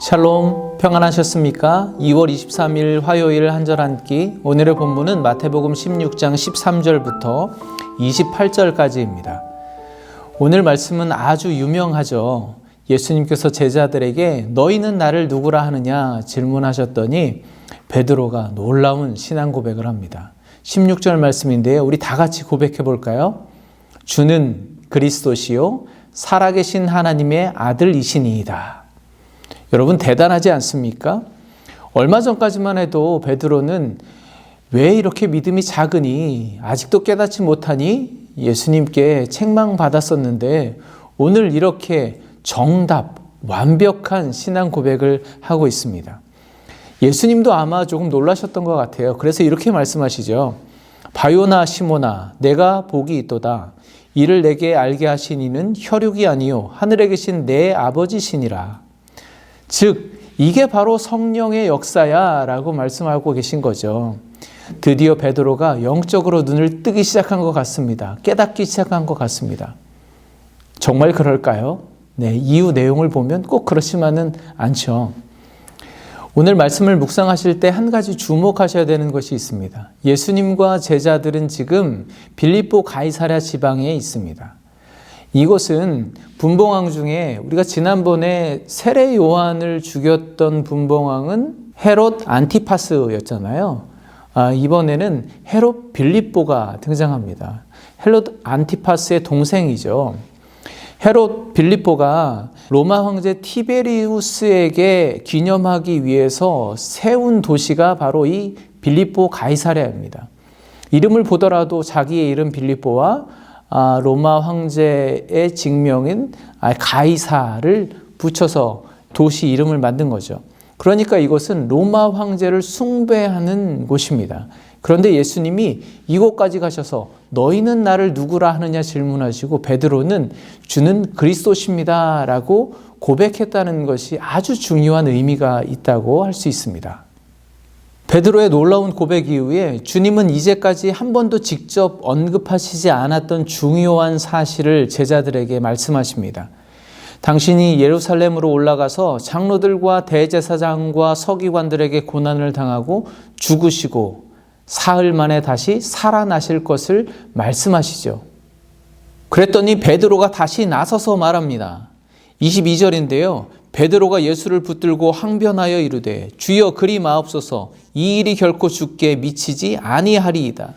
샬롬, 평안하셨습니까? 2월 23일 화요일 한절 한끼. 오늘의 본문은 마태복음 16장 13절부터 28절까지입니다. 오늘 말씀은 아주 유명하죠. 예수님께서 제자들에게 너희는 나를 누구라 하느냐 질문하셨더니 베드로가 놀라운 신앙 고백을 합니다. 16절 말씀인데요. 우리 다 같이 고백해 볼까요? 주는 그리스도시요 살아계신 하나님의 아들이시니이다. 여러분 대단하지 않습니까? 얼마 전까지만 해도 베드로는 왜 이렇게 믿음이 작으니 아직도 깨닫지 못하니 예수님께 책망받았었는데 오늘 이렇게 정답, 완벽한 신앙 고백을 하고 있습니다. 예수님도 아마 조금 놀라셨던 것 같아요. 그래서 이렇게 말씀하시죠. 바요나 시모나 내가 복이 있도다. 이를 내게 알게 하신 이는 혈육이 아니요 하늘에 계신 내 아버지시니라. 즉 이게 바로 성령의 역사야 라고 말씀하고 계신 거죠. 드디어 베드로가 영적으로 눈을 뜨기 시작한 것 같습니다. 깨닫기 시작한 것 같습니다. 정말 그럴까요? 네, 이후 내용을 보면 꼭 그렇지만은 않죠. 오늘 말씀을 묵상하실 때 한 가지 주목하셔야 되는 것이 있습니다. 예수님과 제자들은 지금 빌립보 가이사랴 지방에 있습니다. 이곳은 분봉왕 중에 우리가 지난번에 세례 요한을 죽였던 분봉왕은 헤롯 안티파스였잖아요. 이번에는 헤롯 빌립보가 등장합니다. 헤롯 안티파스의 동생이죠. 헤롯 빌립보가 로마 황제 티베리우스에게 기념하기 위해서 세운 도시가 바로 이 빌립보 가이사랴입니다. 이름을 보더라도 자기의 이름 빌립보와 로마 황제의 직명인 가이사를 붙여서 도시 이름을 만든 거죠. 그러니까 이곳은 로마 황제를 숭배하는 곳입니다. 그런데 예수님이 이곳까지 가셔서 너희는 나를 누구라 하느냐 질문하시고 베드로는 주는 그리스도십니다 라고 고백했다는 것이 아주 중요한 의미가 있다고 할 수 있습니다. 베드로의 놀라운 고백 이후에 주님은 이제까지 한 번도 직접 언급하시지 않았던 중요한 사실을 제자들에게 말씀하십니다. 당신이 예루살렘으로 올라가서 장로들과 대제사장과 서기관들에게 고난을 당하고 죽으시고 사흘 만에 다시 살아나실 것을 말씀하시죠. 그랬더니 베드로가 다시 나서서 말합니다. 22절인데요. 베드로가 예수를 붙들고 항변하여 이르되 주여 그리 마옵소서 이 일이 결코 주께 미치지 아니하리이다.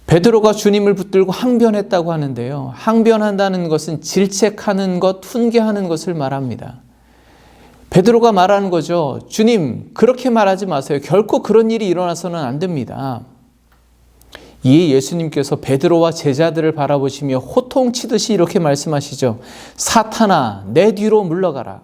베드로가 주님을 붙들고 항변했다고 하는데요. 항변한다는 것은 질책하는 것, 훈계하는 것을 말합니다. 베드로가 말하는 거죠. 주님 그렇게 말하지 마세요. 결코 그런 일이 일어나서는 안 됩니다. 이에 예수님께서 베드로와 제자들을 바라보시며 호통치듯이 이렇게 말씀하시죠. 사탄아 내 뒤로 물러가라.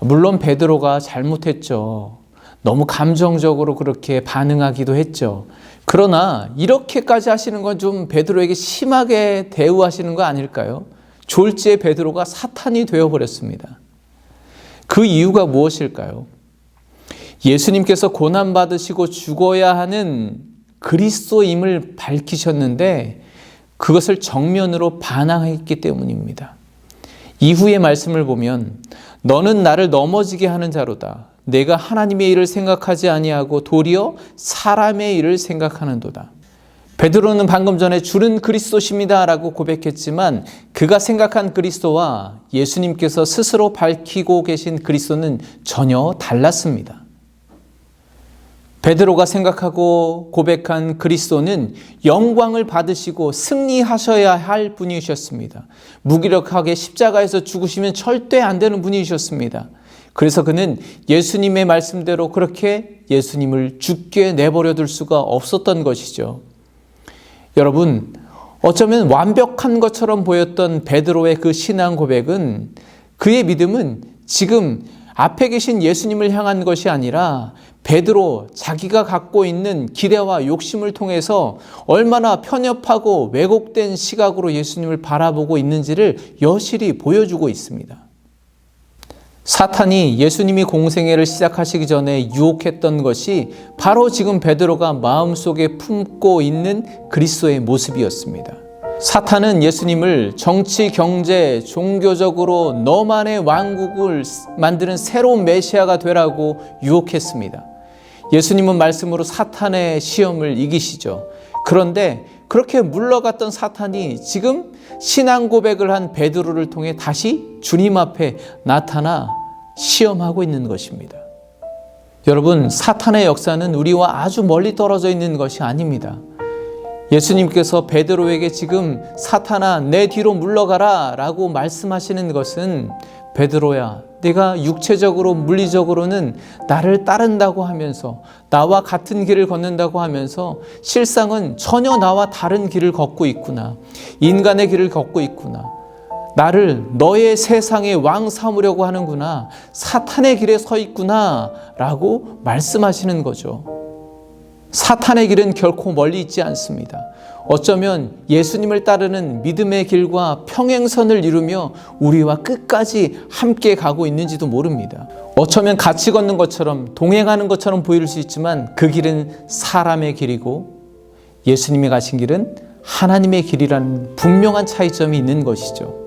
물론 베드로가 잘못했죠. 너무 감정적으로 그렇게 반응하기도 했죠. 그러나 이렇게까지 하시는 건 좀 베드로에게 심하게 대우하시는 거 아닐까요? 졸지에 베드로가 사탄이 되어버렸습니다. 그 이유가 무엇일까요? 예수님께서 고난받으시고 죽어야 하는 그리스도임을 밝히셨는데 그것을 정면으로 반항했기 때문입니다. 이후의 말씀을 보면 너는 나를 넘어지게 하는 자로다. 내가 하나님의 일을 생각하지 아니하고 도리어 사람의 일을 생각하는도다. 베드로는 방금 전에 주는 그리스도십니다 라고 고백했지만 그가 생각한 그리스도와 예수님께서 스스로 밝히고 계신 그리스도는 전혀 달랐습니다. 베드로가 생각하고 고백한 그리스도는 영광을 받으시고 승리하셔야 할 분이셨습니다. 무기력하게 십자가에서 죽으시면 절대 안 되는 분이셨습니다. 그래서 그는 예수님의 말씀대로 그렇게 예수님을 죽게 내버려 둘 수가 없었던 것이죠. 여러분, 어쩌면 완벽한 것처럼 보였던 베드로의 그 신앙 고백은 그의 믿음은 지금 앞에 계신 예수님을 향한 것이 아니라 베드로 자기가 갖고 있는 기대와 욕심을 통해서 얼마나 편협하고 왜곡된 시각으로 예수님을 바라보고 있는지를 여실히 보여주고 있습니다. 사탄이 예수님이 공생애를 시작하시기 전에 유혹했던 것이 바로 지금 베드로가 마음속에 품고 있는 그리스도의 모습이었습니다. 사탄은 예수님을 정치, 경제, 종교적으로 너만의 왕국을 만드는 새로운 메시아가 되라고 유혹했습니다. 예수님은 말씀으로 사탄의 시험을 이기시죠. 그런데 그렇게 물러갔던 사탄이 지금 신앙 고백을 한 베드로를 통해 다시 주님 앞에 나타나 시험하고 있는 것입니다. 여러분, 사탄의 역사는 우리와 아주 멀리 떨어져 있는 것이 아닙니다. 예수님께서 베드로에게 지금 사탄아 내 뒤로 물러가라 라고 말씀하시는 것은 베드로야, 네가 육체적으로 물리적으로는 나를 따른다고 하면서 나와 같은 길을 걷는다고 하면서 실상은 전혀 나와 다른 길을 걷고 있구나. 인간의 길을 걷고 있구나. 나를 너의 세상의 왕 삼으려고 하는구나. 사탄의 길에 서 있구나 라고 말씀하시는 거죠. 사탄의 길은 결코 멀리 있지 않습니다. 어쩌면 예수님을 따르는 믿음의 길과 평행선을 이루며 우리와 끝까지 함께 가고 있는지도 모릅니다. 어쩌면 같이 걷는 것처럼 동행하는 것처럼 보일 수 있지만 그 길은 사람의 길이고 예수님이 가신 길은 하나님의 길이라는 분명한 차이점이 있는 것이죠.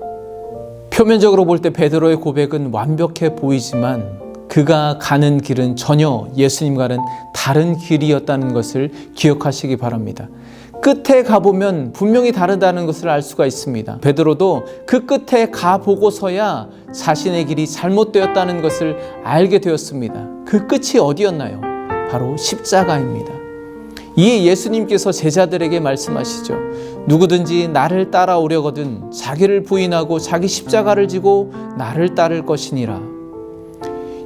표면적으로 볼 때 베드로의 고백은 완벽해 보이지만 그가 가는 길은 전혀 예수님과는 다른 길이었다는 것을 기억하시기 바랍니다. 끝에 가보면 분명히 다르다는 것을 알 수가 있습니다. 베드로도 그 끝에 가보고서야 자신의 길이 잘못되었다는 것을 알게 되었습니다. 그 끝이 어디였나요? 바로 십자가입니다. 이에 예수님께서 제자들에게 말씀하시죠. 누구든지 나를 따라오려거든 자기를 부인하고 자기 십자가를 지고 나를 따를 것이니라.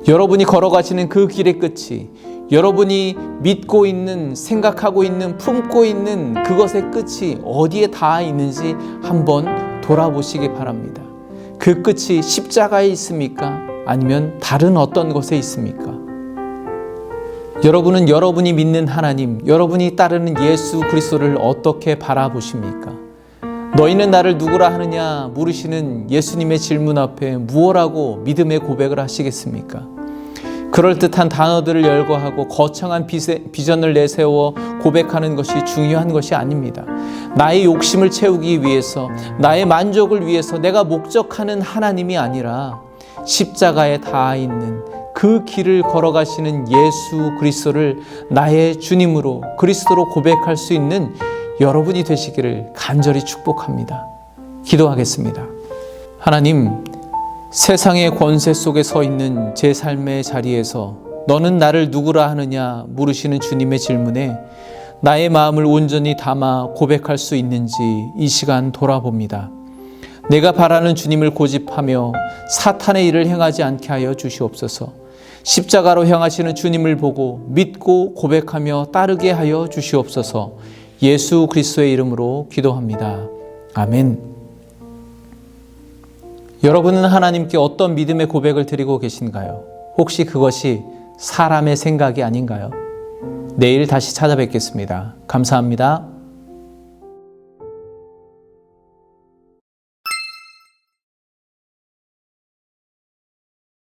여러분이 걸어가시는 그 길의 끝이, 여러분이 믿고 있는, 생각하고 있는, 품고 있는 그것의 끝이 어디에 닿아 있는지 한번 돌아보시기 바랍니다. 그 끝이 십자가에 있습니까? 아니면 다른 어떤 것에 있습니까? 여러분은 여러분이 믿는 하나님, 여러분이 따르는 예수 그리스도를 어떻게 바라보십니까? 너희는 나를 누구라 하느냐 물으시는 예수님의 질문 앞에 무엇라고 믿음의 고백을 하시겠습니까? 그럴듯한 단어들을 열거하고 거창한 비전을 내세워 고백하는 것이 중요한 것이 아닙니다. 나의 욕심을 채우기 위해서, 나의 만족을 위해서 내가 목적하는 하나님이 아니라 십자가에 닿아 있는 그 길을 걸어가시는 예수 그리스도를 나의 주님으로, 그리스도로 고백할 수 있는 여러분이 되시기를 간절히 축복합니다. 기도하겠습니다. 하나님, 세상의 권세 속에 서 있는 제 삶의 자리에서 너는 나를 누구라 하느냐 물으시는 주님의 질문에 나의 마음을 온전히 담아 고백할 수 있는지 이 시간 돌아봅니다. 내가 바라는 주님을 고집하며 사탄의 일을 행하지 않게 하여 주시옵소서. 십자가로 향하시는 주님을 보고 믿고 고백하며 따르게 하여 주시옵소서. 예수 그리스도의 이름으로 기도합니다. 아멘. 여러분은 하나님께 어떤 믿음의 고백을 드리고 계신가요? 혹시 그것이 사람의 생각이 아닌가요? 내일 다시 찾아뵙겠습니다. 감사합니다.